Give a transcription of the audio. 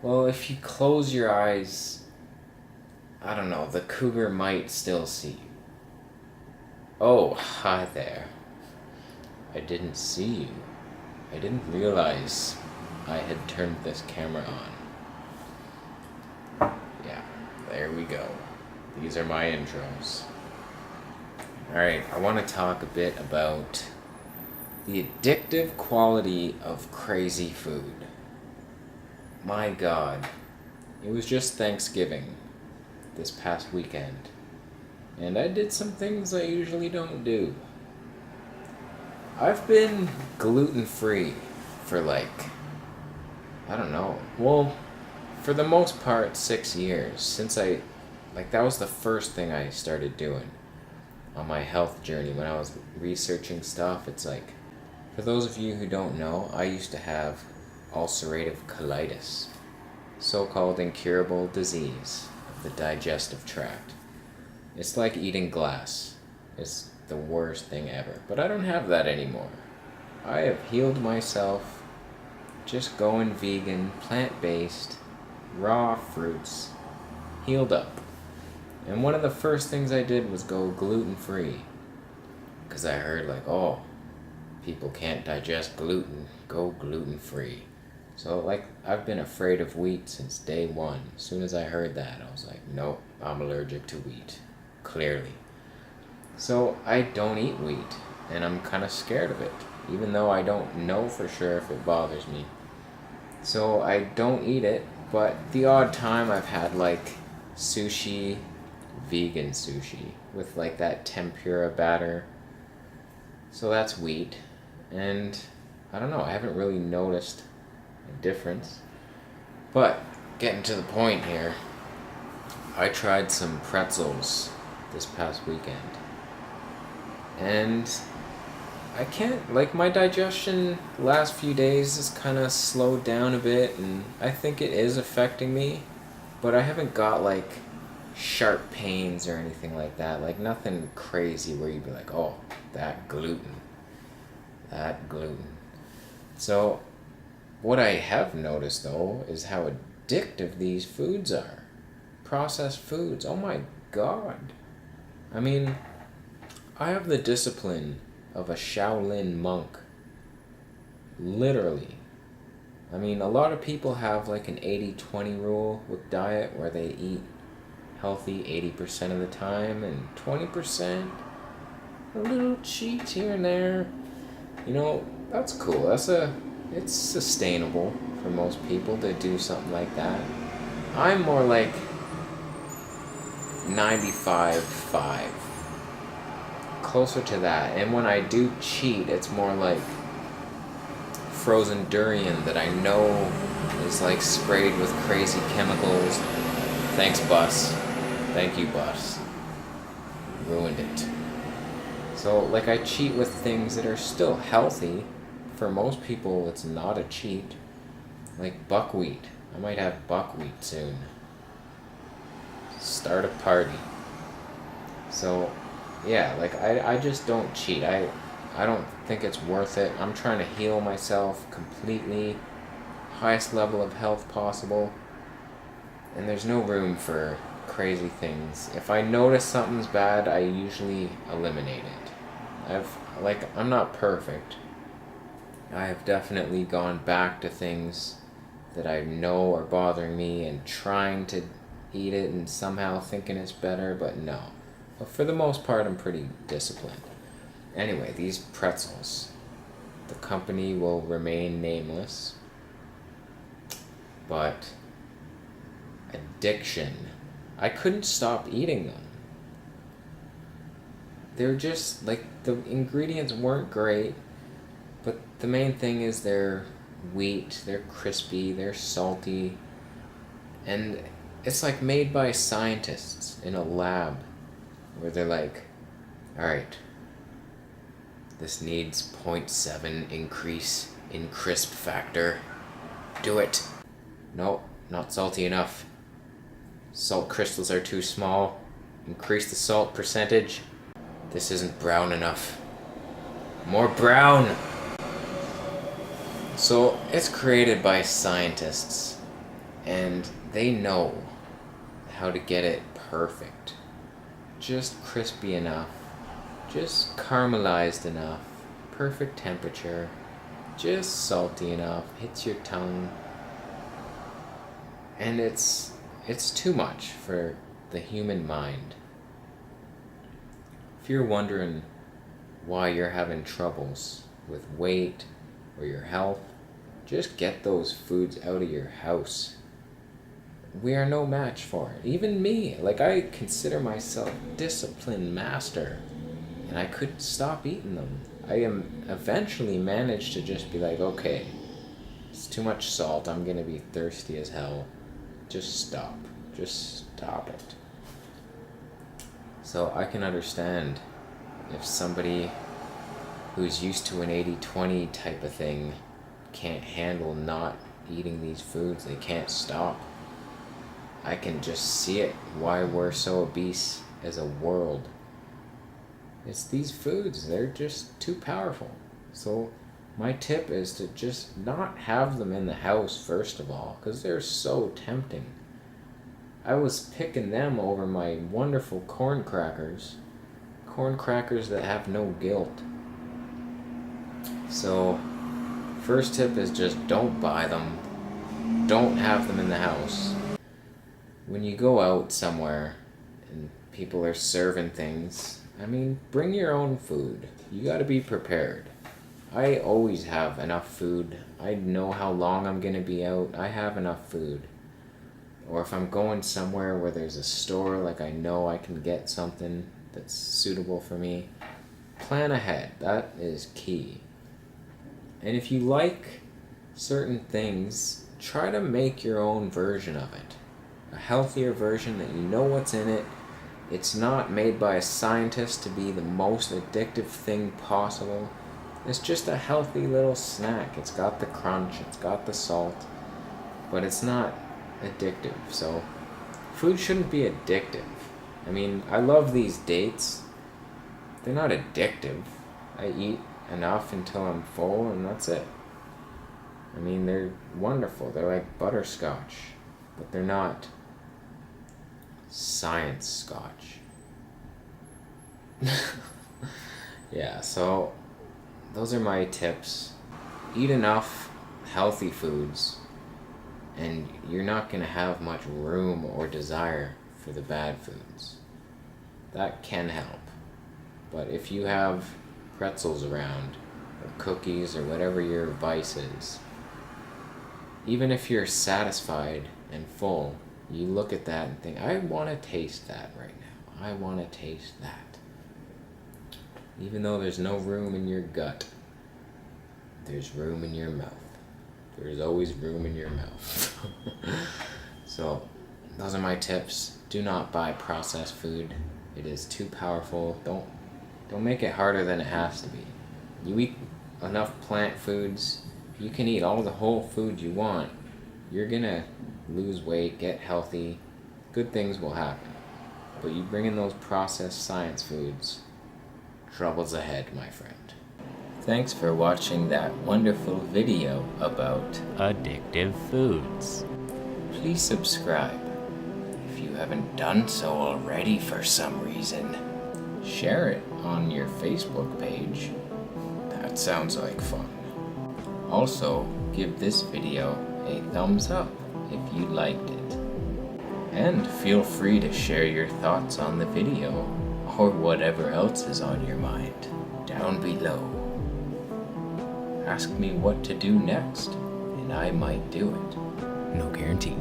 Well, if you close your eyes, I don't know, the cougar might still see you. Oh, hi there. I didn't see you. I didn't realize I had turned this camera on. Yeah, there we go. These are my intros. Alright, I want to talk a bit about the addictive quality of crazy food. My God, it was just Thanksgiving this past weekend, and I did some things I usually don't do. I've been gluten-free for I don't know, well, for the most part 6 years, since that was the first thing I started doing on my health journey when I was researching stuff. It's like, for those of you who don't know, I used to have ulcerative colitis, so-called incurable disease of the digestive tract. It's like eating glass. It's the worst thing ever. But I don't have that anymore. I have healed myself just going vegan, plant-based, raw fruits, healed up. And one of the first things I did was go gluten-free. Because I heard oh, people can't digest gluten, go gluten-free. So I've been afraid of wheat since day one. As soon as I heard that, I was like, nope, I'm allergic to wheat. Clearly. So I don't eat wheat, and I'm kind of scared of it, even though I don't know for sure if it bothers me. So I don't eat it, but the odd time I've had sushi, vegan sushi, with that tempura batter. So that's wheat, and I don't know, I haven't really noticed a difference. But getting to the point here, I tried some pretzels this past weekend, and I can't, my digestion last few days has kind of slowed down a bit, and I think it is affecting me, but I haven't got sharp pains or anything like that, nothing crazy where you'd be like, oh, that gluten. So what I have noticed though is how addictive these foods are. Processed foods, oh my God. I mean, I have the discipline of a Shaolin monk. Literally. I mean, a lot of people have an 80-20 rule with diet where they eat healthy 80% of the time and 20% a little cheat here and there. That's cool. It's sustainable for most people to do something like that. I'm more 95-5. Closer to that. And when I do cheat, it's more frozen durian that I know is sprayed with crazy chemicals. Thanks, Bus. Thank you, Bus. Ruined it. So I cheat with things that are still healthy. For most people, it's not a cheat. Buckwheat. I might have buckwheat soon. Start a party. So yeah, I just don't cheat. I don't think it's worth it. I'm trying to heal myself completely, highest level of health possible, and there's no room for crazy things. If I notice something's bad, I usually eliminate it. I'm not perfect. I have definitely gone back to things that I know are bothering me and trying to eat it and somehow thinking it's better, but no. But for the most part, I'm pretty disciplined. Anyway, these pretzels. The company will remain nameless. But addiction. I couldn't stop eating them. They're just, the ingredients weren't great, but the main thing is they're wheat, they're crispy, they're salty, and it's made by scientists in a lab where they're alright, this needs 0.7 increase in crisp factor. Do it. Nope, not salty enough. Salt crystals are too small. Increase the salt percentage. This isn't brown enough. More brown! So, it's created by scientists. And they know how to get it perfect. Just crispy enough, just caramelized enough, perfect temperature, just salty enough, hits your tongue. And it's too much for the human mind. If you're wondering why you're having troubles with weight or your health, just get those foods out of your house. We are no match for it. Even me, like, I consider myself disciplined master, and I couldn't stop eating them. I eventually managed to just be like, okay, it's too much salt, I'm gonna be thirsty as hell. Just stop it. So I can understand if somebody who's used to an 80-20 type of thing can't handle not eating these foods, they can't stop. I can just see it, why we're so obese as a world. It's these foods, they're just too powerful. So my tip is to just not have them in the house, first of all, because they're so tempting. I was picking them over my wonderful corn crackers that have no guilt. So first tip is just don't buy them, don't have them in the house. When you go out somewhere and people are serving things, I mean, bring your own food. You gotta be prepared. I always have enough food. I know how long I'm gonna be out. I have enough food. Or if I'm going somewhere where there's a store, like I know I can get something that's suitable for me, plan ahead. That is key. And if you like certain things, try to make your own version of it. A healthier version that you know what's in it. It's not made by a scientist to be the most addictive thing possible. It's just a healthy little snack. It's got the crunch, it's got the salt, but it's not addictive. So food shouldn't be addictive. I mean, I love these dates. They're not addictive. I eat enough until I'm full and that's it. I mean, they're wonderful. They're like butterscotch, but they're not science scotch. Yeah, so those are my tips. Eat enough healthy foods and you're not going to have much room or desire for the bad foods. That can help. But if you have pretzels around or cookies or whatever your vice is, even if you're satisfied and full, you look at that and think, I want to taste that right now. I want to taste that. Even though there's no room in your gut, there's room in your mouth. There's always room in your mouth. So, those are my tips. Do not buy processed food. It is too powerful. Don't make it harder than it has to be. You eat enough plant foods, you can eat all the whole food you want. You're gonna lose weight, get healthy, good things will happen. But you bring in those processed science foods, trouble's ahead, my friend. Thanks for watching that wonderful video about addictive foods. Please subscribe if you haven't done so already for some reason. Share it on your Facebook page. That sounds like fun. Also, give this video a thumbs up if you liked it. And feel free to share your thoughts on the video or whatever else is on your mind down below. Ask me what to do next, and I might do it. No guarantee.